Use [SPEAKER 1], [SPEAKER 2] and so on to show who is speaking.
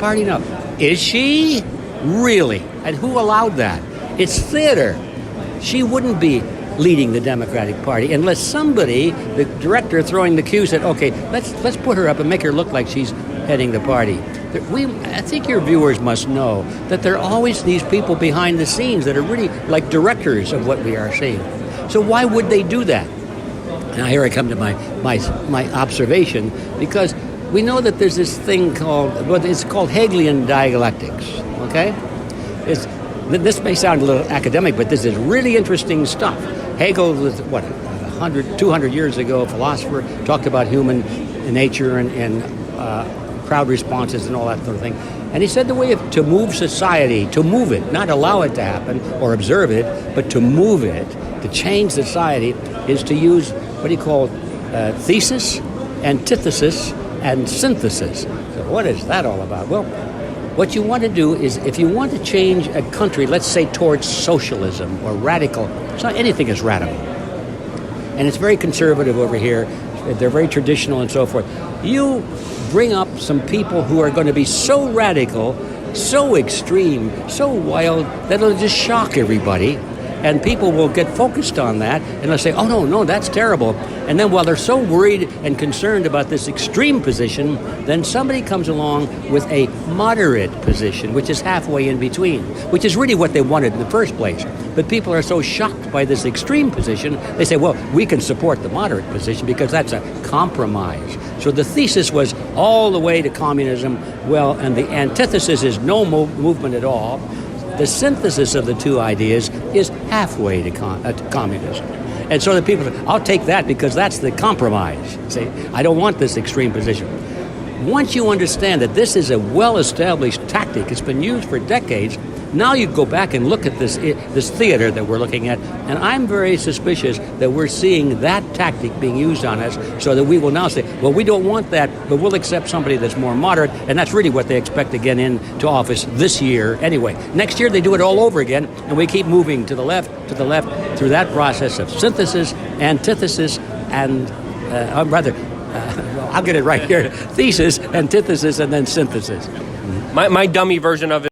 [SPEAKER 1] Party? No. Is she? Really? And who allowed that? It's theater. She wouldn't be leading the Democratic Party unless somebody, the director throwing the cue, said, okay, let's put her up and make her look like she's heading the party. I think your viewers must know that there are always these people behind the scenes that are really like directors of what we are seeing. So why would they do that? Now here I come to my observation, because we know that there's this thing called, it's called Hegelian dialectics, okay? This may sound a little academic, but this is really interesting stuff. Hegel was, 200 years ago, a philosopher, talked about human nature and crowd responses and all that sort of thing. And he said the way to move society, to move it, not allow it to happen or observe it, but to move it, to change society, is to use what he called thesis, antithesis, and synthesis. So what is that all about? Well, what you want to do is, if you want to change a country, let's say towards socialism or radical, it's not anything is radical. And it's very conservative over here. They're very traditional and so forth. You bring up some people who are going to be so radical, so extreme, so wild, that it'll just shock everybody. And people will get focused on that, and they'll say, oh, no, that's terrible. And then while they're so worried and concerned about this extreme position, then somebody comes along with a moderate position, which is halfway in between, which is really what they wanted in the first place. But people are so shocked by this extreme position, they say, well, we can support the moderate position because that's a compromise. So the thesis was all the way to communism, well, and the antithesis is no movement at all. The synthesis of the two ideas is halfway to communism. And so the people say, I'll take that because that's the compromise. See, I don't want this extreme position. Once you understand that this is a well-established tactic, it's been used for decades, now you go back and look at this theater that we're looking at, and I'm very suspicious that we're seeing that tactic being used on us, so that we will now say, well, we don't want that, but we'll accept somebody that's more moderate, and that's really what they expect to get into office this year anyway. Next year they do it all over again, and we keep moving to the left, through that process of synthesis, antithesis, and I'll get it right here, thesis, antithesis, and then synthesis.
[SPEAKER 2] My dummy version of it